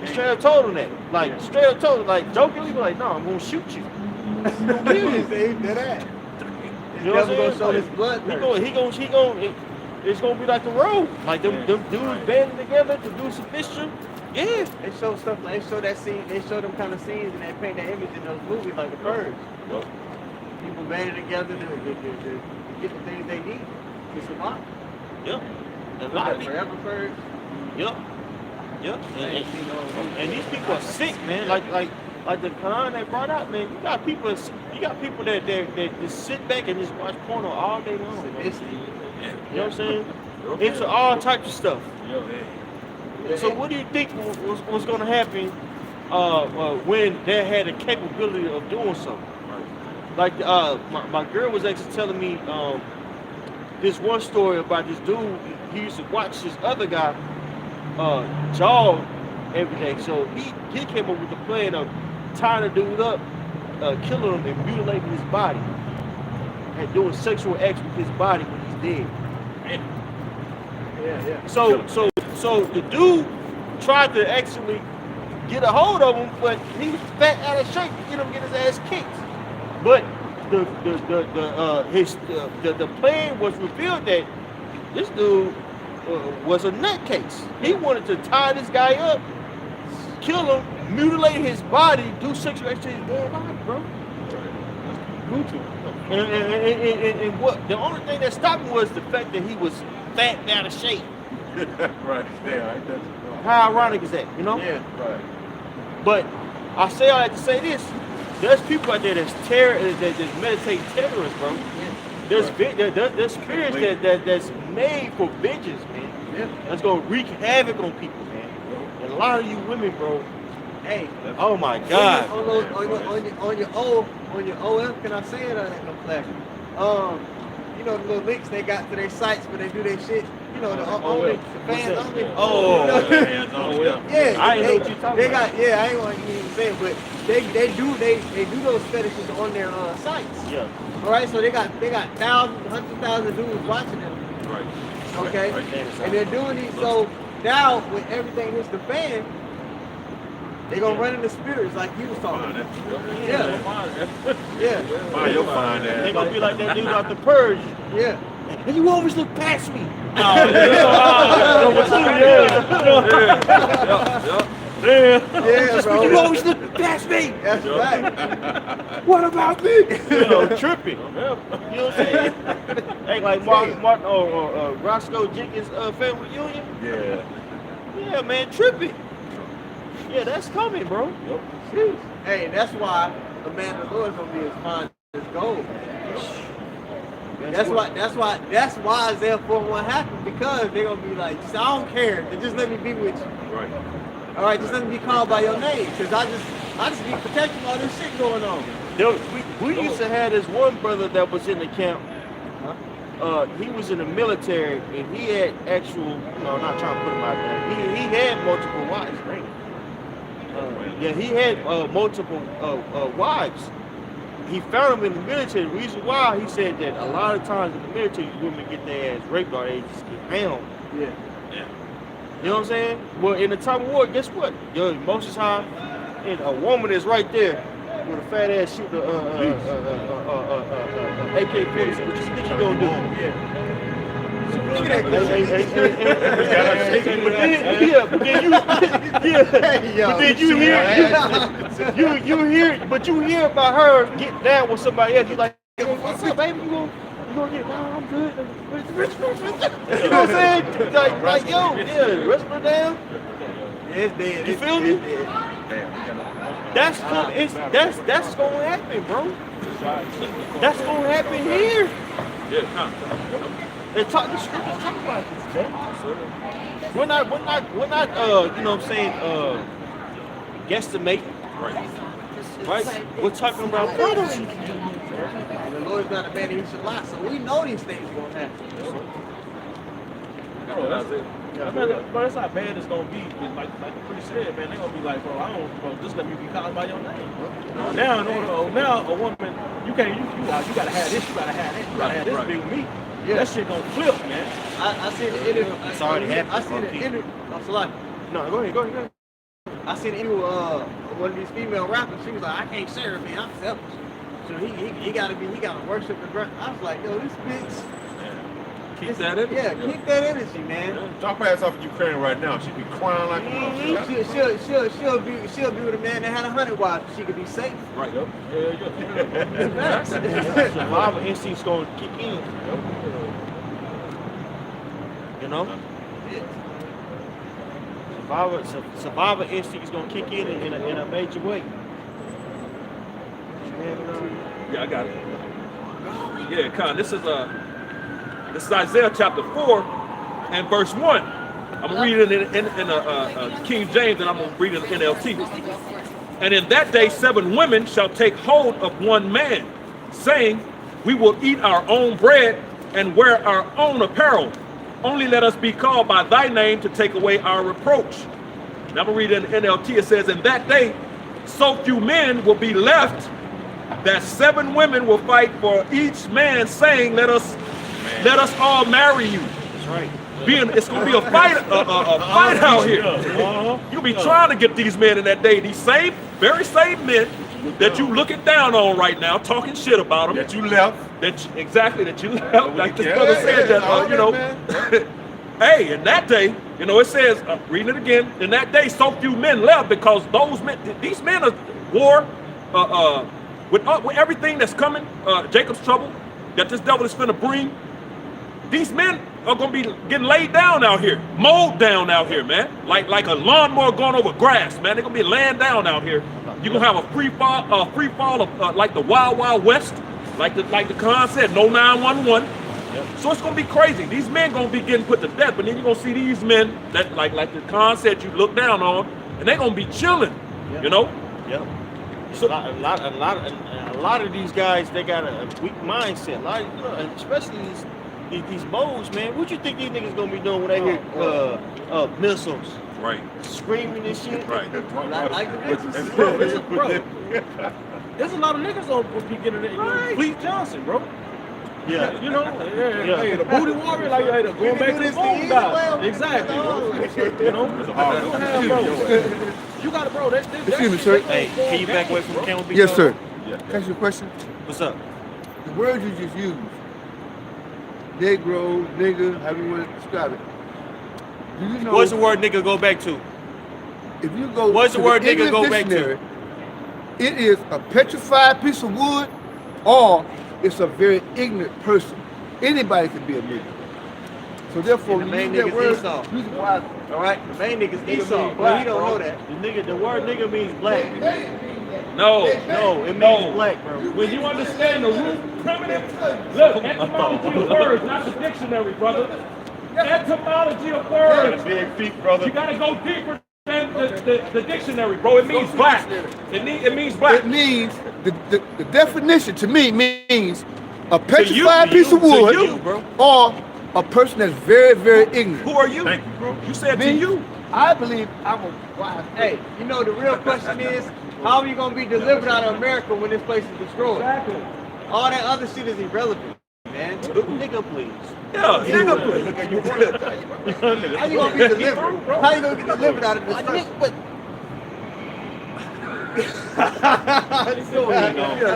Straight up told him that, like straight up told him, like jokingly, but like, no, I'm gonna shoot you. I'm gonna kill you. He's You know what never I'm gonna show saying? his blood. He gonna, it's gonna be like the road. Like them dudes banding together to do some mission. Yeah. They show stuff like they show that scene. They show them kind of scenes and they paint that image in those movies like the Purge. People banding together to get the things they need to survive. Yep. And a lot of people. Forever Purge. Yep. Yep. And these people are sick, man. Like the Quran they brought out, man. You got people that just sit back and just watch porno all day long. You know what I'm saying? Into all types of stuff. So what do you think was going to happen when they had the capability of doing something? Like my girl was actually telling me this one story about this dude. He used to watch this other guy jog every day. So he came up with the plan of tying a dude up, killing him and mutilating his body, and doing sexual acts with his body when he's dead. Yeah. So the dude tried to actually get a hold of him, but he was fat out of shape to get his ass kicked. But the plan was revealed that this dude was a nutcase. He wanted to tie this guy up, kill him, mutilate his body, do sexual acts to his dead body, bro. And what the only thing that stopped him was the fact that he was fat and out of shape. Right. Yeah. How ironic is that, you know? Yeah. Right. But I say all that to say this: there's people out there that's meditate terrorists, bro. There's spirits that's made for vengeance, man. Yeah. That's gonna wreak havoc on people, man. And a lot of you women, bro. Hey. Oh my God. On your OF, can I say it? I ain't no flash. You know the little links they got to their sites where they do their shit. You know the fans only. Oh, yeah. I ain't know what you talking about. I ain't want to even say it, but they do those fetishes on their sites. Yeah. All right, so they got thousands, hundreds of thousands of dudes watching them. Right. Okay, Right. and they're doing these. So now when everything hits the fan, they gonna run into spirits like you was talking about. Yeah. Fine, you'll find They that. gonna be like that dude out the Purge. Yeah. And you always look past me. Yeah, bro. You always look past me. That's right. What about me? Tripping. You know what I'm saying? Ain't like Martin or Roscoe Jenkins family reunion. Yeah. Yeah, man, tripping. Yeah, that's coming, bro. Jeez. Hey, that's why Amanda Lewis gonna be as fine as gold. That's why Isaiah 4:1 happened, because they're gonna be like, I don't care, just let me be with you. Right. All right, just let me be called by your name, because I just be protecting all this shit going on. We used to have this one brother that was in the camp. He was in the military, and he had actual, not trying to put him out there. He had multiple wives, right? He had multiple wives. He found them in the military. The reason why, he said that a lot of times in the military, women get their ass raped or they just get found. Yeah. You know what I'm saying? Well, in the time of war, guess what? Most of the time, a woman is right there with a fat ass shooting AK-47. What you think you gonna do? Look at that. But you hear about her getting down with somebody else. You like, hey, what's up, baby? You gonna get down? I'm good. You know what I'm saying? Like, yo, wrestle her down. It's dead. You feel me? Damn. That's gonna happen, bro. That's gonna happen here. The scriptures talk about this, man. We're not, you know what I'm saying, guesstimating. Right. right? We're talking about brothers. And the Lord's not a man that he should lie. So we know these things are going to happen. Bro, that's how bad it's gonna be. It's like the priest said, man, they're gonna be like, bro, just let me be called by your name. Bro. Now a woman, you gotta have this, you gotta have that, you gotta have this to be with me. Yeah. That shit gonna flip, man. I seen the interview. It's already happened. I seen the interview. I'm sorry. No, go ahead. I seen the interview one of these female rappers. She was like, I can't share it, man. I'm selfish. So he gotta worship the ground. I was like, yo, this bitch. Keep that in. Yeah, keep that energy, man. Drop her ass off in Ukraine right now. She'd be crying like a She'll be with a man that had 100 wives. She could be safe. Right. Yeah. Survival instinct's gonna kick in. You know? Survival instinct is gonna kick in a major way. Yeah, I got it. Yeah, Con. This is Isaiah chapter 4 and verse 1. I'm gonna read it in King James, and I'm gonna read it in NLT. And in that day 7 women shall take hold of one man, saying, we will eat our own bread and wear our own apparel. Only let us be called by thy name to take away our reproach. Now I'm gonna read it in NLT. It says, in that day so few men will be left that 7 women will fight for each man, saying, let us all marry you. That's right. It's gonna be a fight out here. You'll be trying to get these men in that day. These very same men that you looking down on right now, talking shit about them. that you left. That you left. Like this brother said that, hey, in that day, it says, reading it again, in that day so few men left because these men are war with everything that's coming, Jacob's trouble that this devil is finna bring. These men are gonna be getting laid down out here, mowed down out here, man. Like a lawnmower going over grass, man. They're gonna be laying down out here. You're gonna have a free fall of like the Wild Wild West, like the Khan said, no 911. Yep. So it's gonna be crazy. These men gonna be getting put to death, but then you're gonna see these men that like the Khan said you look down on, and they're gonna be chilling, Yep. So a lot of these guys, they got a weak mindset. And especially these moles, man. What you think these niggas gonna be doing when they hear missiles? Right. Screaming and shit. Right. Bro, there's a lot of niggas on be getting it. Right. Fleet Johnson, bro. Yeah. Hey, the booty warrior, like hey, going back to the phone guy. Exactly. You got it, bro. Excuse me, sir. Hey, can you back away from the camera? Yes, sir. Can I ask you a question? What's up? The word you just used, Negro, nigga, however you want to describe it. Do you know? What's the word nigga go back to? If you go What's to the word nigga English go back to? dictionary, it is a petrified piece of wood, or it's a very ignorant person. Anybody can be a nigga. So therefore, And the when you main use that nigga's word, Esau. use it wisely. All right, the main nigga's Esau, black, but he don't bro. know that. The word nigga means black. No, It means black, bro. When you understand the root primitive, look, etymology of words, not the dictionary, brother. Etymology of words. Big feet, brother. You gotta go deeper than the dictionary, bro. It means black. It means black. It means, the definition to me means a petrified piece of to wood, you, bro. or a person that's very, very ignorant. Who are you? Thank you, bro. You said to Me? you. I believe I'm a wise. Hey, the real question is, how are you gonna be delivered out of America when this place is destroyed? Exactly. All that other shit is irrelevant, man. Nigga, please. Yeah, nigga. How you gonna be delivered? How you gonna get delivered out of this place?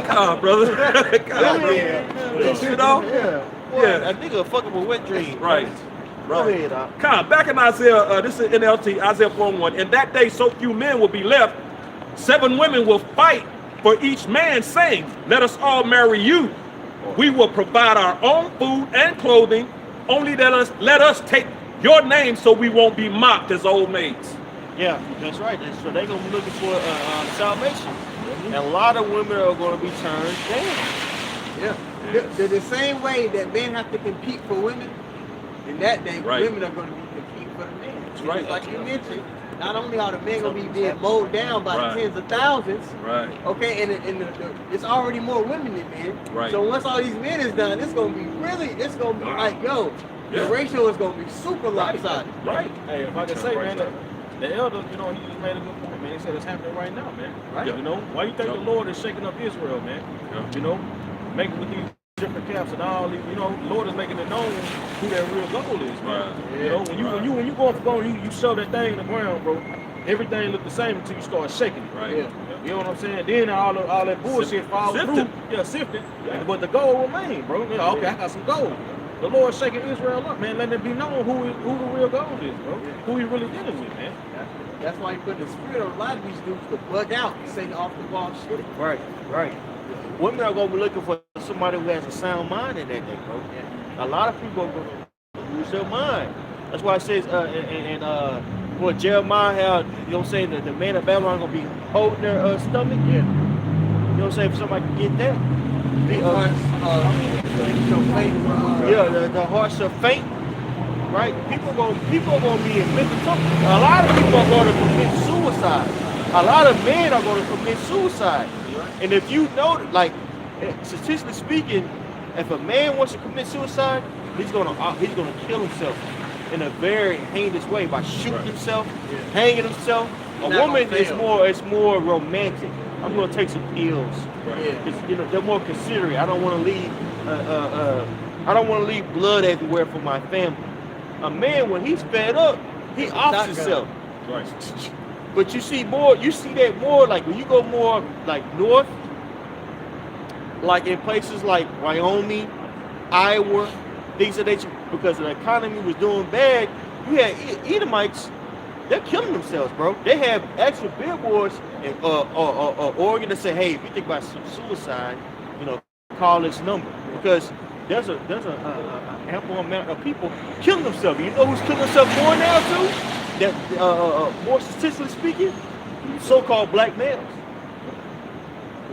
Come on, brother. Come on, Yeah. A nigga fucking with wet dreams. Right. Go ahead, Doc. Come back in Isaiah, this is NLT, Isaiah 4:1. In that day, so few men will be left, 7 women will fight for each man, saying, let us all marry you. We will provide our own food and clothing. Only let us take your name so we won't be mocked as old maids. Yeah, that's right. So they're gonna be looking for salvation, and a lot of women are gonna be turned down. Yeah. The same way that men have to compete for women, in that day, Right. women are going to be competing for the men. right. Like you mentioned, not only are the men gonna be being mowed down by Right. tens of thousands, Right. okay, and it's already more women than men. Right. So once all these men is done, it's gonna be like, yo, Yeah. the ratio is gonna be super lopsided. Right. Hey, if I can say, man, the elder, you know, he just made a good point, man. He said it's happening right now, man. Right. You know, why you think the Lord is shaking up Israel, man? Yeah. You know, making with these different camps and all these, you know, the Lord is making it known who their real goal is, man. Right. You know, when you go for goal, you shove that thing in the ground, bro. Everything look the same until you start shaking it. Right. Yeah. You know what I'm saying? Then all that bullshit falls Sifted. through. Yeah, sifted. But the goal remain, bro. Yeah, okay, I got some gold. The Lord shaking Israel up, man. Letting it be known who the real goal is, bro. Who he really dealing with, man. That's why he put the spirit on a lot of these dudes to bug out and say the off the wall shit. Right, right. Women are gonna be looking for somebody who has a sound mind in that day, bro. A lot of people are gonna lose their mind. That's why it says what Jeremiah had, you know what I'm saying, the man of Babylon gonna be holding their stomach. Yeah. You know what I'm saying? If somebody can get that. The hearts are faint. Right? People are gonna be in mental trouble. A lot of people are gonna commit suicide. A lot of men are gonna commit suicide. And if you know, like, statistically speaking, if a man wants to commit suicide, he's gonna kill himself in a very heinous way by shooting himself, hanging himself. A woman is more romantic. I'm gonna take some pills. Right. You know, they're more considerate. I don't want to leave blood everywhere for my family. A man, when he's fed up, he offs himself. Right. But you see that more like when you go more like north, like in places like Wyoming, Iowa, things of that nature, because the economy was doing bad. You had Edomites, they're killing themselves, bro. They have actual billboards in Oregon that say, hey, if you think about suicide, you know, call this number, because there's a ample amount of people killing themselves. You know who's killing themselves more now too? That more statistically speaking, so-called black males.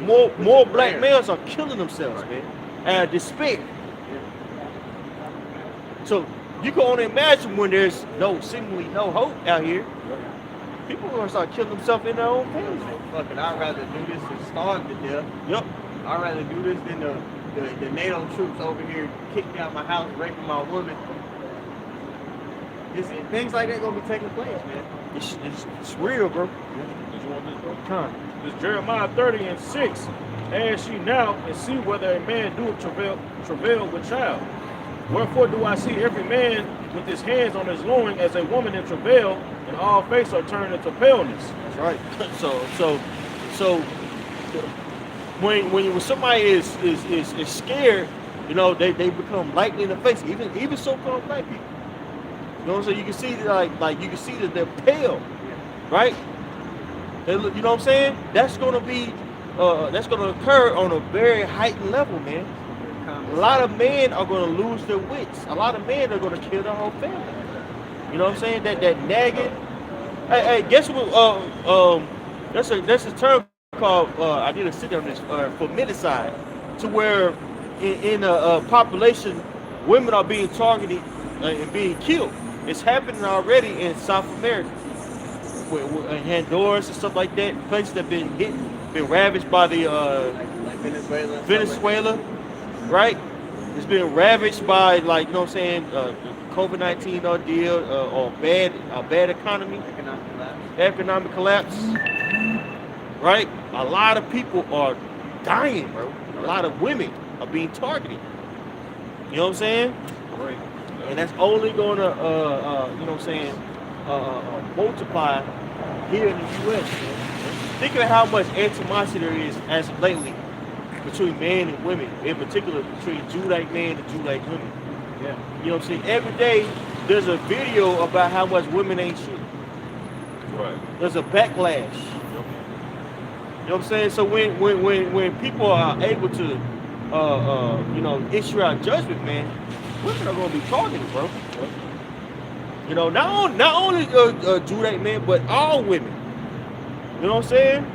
More black males are killing themselves, man, out of despair. So you can only imagine when there's seemingly no hope out here. People are gonna start killing themselves in their own families. Fucking, I'd rather do this than starve to death. Yep. I'd rather do this than the NATO troops over here kicking out my house, raping my woman. Things like that gonna be taking place, man. It's real, bro. Did you want this, bro? This Jeremiah 30:6. Ask ye now and see whether a man do travail with child. Wherefore do I see every man with his hands on his loin as a woman in travail, and all faces are turned into paleness. That's right. So when somebody is scared, you know, they become lightly in the face. Even so-called black people. You know what I'm saying? You can see like you can see that they're pale, right? They look, you know what I'm saying? That's gonna occur on a very heightened level, man. A lot of men are gonna lose their wits. A lot of men are gonna kill their whole family. You know what I'm saying? That nagging. Hey, guess what? That's a term called. I did a sit on this feminicide, to where in a population, women are being targeted and being killed. It's happening already in South America, in Honduras and stuff like that. Places that have been ravaged by the like Venezuela, right? It's been ravaged by, like, you know what I'm saying, COVID-19 ordeal, or a bad economy, economic collapse, right? A lot of people are dying, bro. A lot of women are being targeted. You know what I'm saying? Right. And that's only gonna, you know what I'm saying, multiply here in the U.S. Man. Think of how much animosity there is as of lately between men and women, in particular between Judite men and Judite women. Yeah. You know what I'm saying? Every day there's a video about how much women ain't shit. Right. There's a backlash. You know what I'm saying? So when people are able to, you know, issue out judgment, man, women are gonna be targeted, bro. You know, not only Judite men, but all women. You know what I'm saying?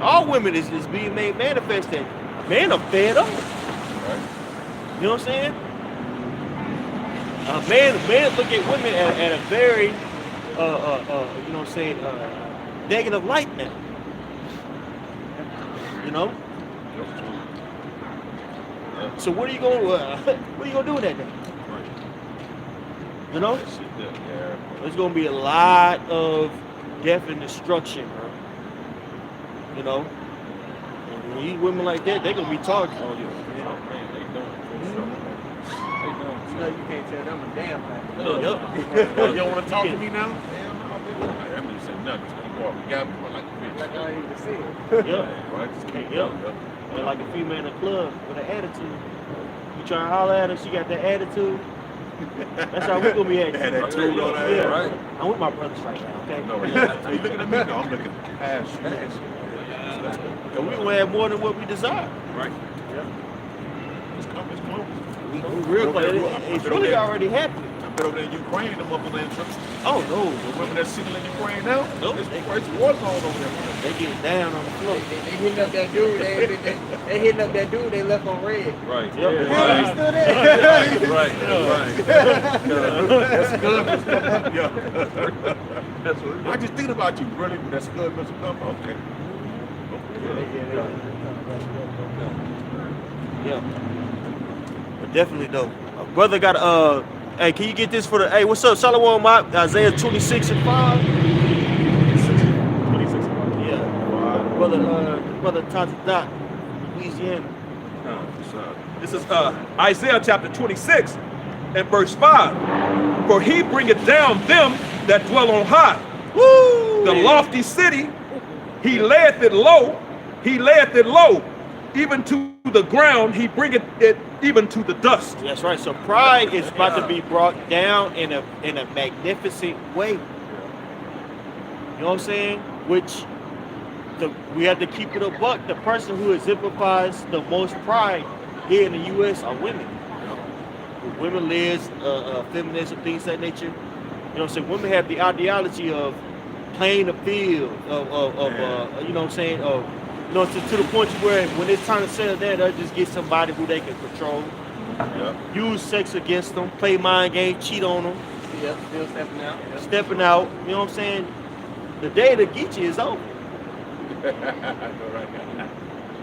All women is being made manifest that men are fed up. You know what I'm saying? Men look at women at a very you know what I'm saying, negative light now. You know? So what are you gonna do with that then? You know? There's gonna be a lot of death and destruction, bro. You know? And when you women like that, they're gonna be targeted on you. You know you can't tell them a damn thing. Yup. You don't want to talk to me now? That means say nothing. Just keep walking. Got me like a bitch. Like I ain't even see it. Yup. Right? Just keep Yup. walking. And like a female in a club with an attitude. You try to holler at her, she got that attitude. That's how we gonna be acting. Had that tune on that. Yeah. Right. I'm with my brothers right now, okay? No, you looking at me? No, I'm looking past you. And we gonna have more than what we desire. Right. It's coming. It's close. We real close. It's really already happening. But over there in Ukraine, them up in there, Oh no, the women that's sitting in Ukraine now, Nope. it's war zone over there. they get down on the floor. They hitting up that dude. They hitting up that dude. They left on red. Right. Yep. Yeah, he's still there. That's good, Mr. Yeah. That's what I just thinking about you, really. That's good, Mr. Gumbo. Okay. Yeah. But definitely though. A brother got hey, can you get this for the hey, what's up? Shalom Mop, Isaiah 26 and 5. 26. Yeah. Brother Tata Dot, Louisiana. This is Isaiah chapter 26 and verse 5. For he bringeth down them that dwell on high. Woo! The lofty city, he layeth it low. He layeth it low. Even to the ground, he bringeth it even to the dust. That's right. So pride is about to be brought down in a magnificent way. You know what I'm saying? Which we have to keep it a buck. The person who exemplifies the most pride here in the U.S. are women. Women lives, feminism, things of that nature. You know what I'm saying? Women have the ideology of playing the field, you know what I'm saying? You know, to the point where when it's time to settle down, they'll just get somebody who they can control, use sex against them, play mind games, cheat on them. Yep, still stepping out. Yep. Stepping out, you know what I'm saying? The day to get you is over.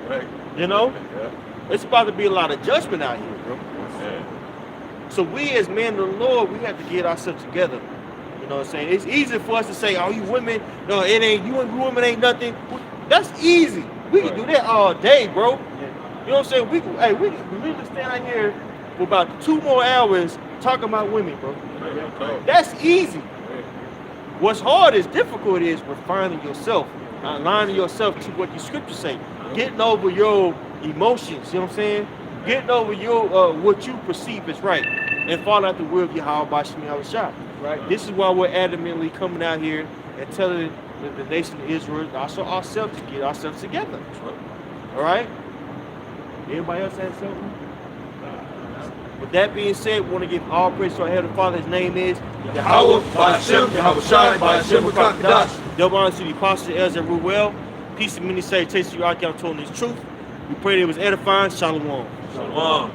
Right. You know? Yeah. It's about to be a lot of judgment out here, bro. Yeah. So we as men of the Lord, we have to get ourselves together. You know what I'm saying? It's easy for us to say, oh, you women, no, it ain't, you women ain't nothing. That's easy. We can do that all day, bro. You know what I'm saying? We can literally stand out here for about 2 more hours talking about women, bro. That's easy. What's hard is difficult is refining yourself, aligning yourself to what the scriptures say, getting over your emotions, you know what I'm saying? Getting over your what you perceive is right, and fall out the will of Yahweh Bashmi Al-Shah. Right. This is why we're adamantly coming out here and telling the nation of Israel, also ourselves, to get ourselves together. All right. Everybody else has something? With that being said, we want to give all praise to our Heavenly Father. His name is Yahweh, Ba'ashem, Yahweh Shai, Ba'ashem, Rakakadash. Double honor to the apostle Ezra Ruel. Peace and many salutations to you out there on telling this truth. We pray that it was edifying. Shalom. Shalom.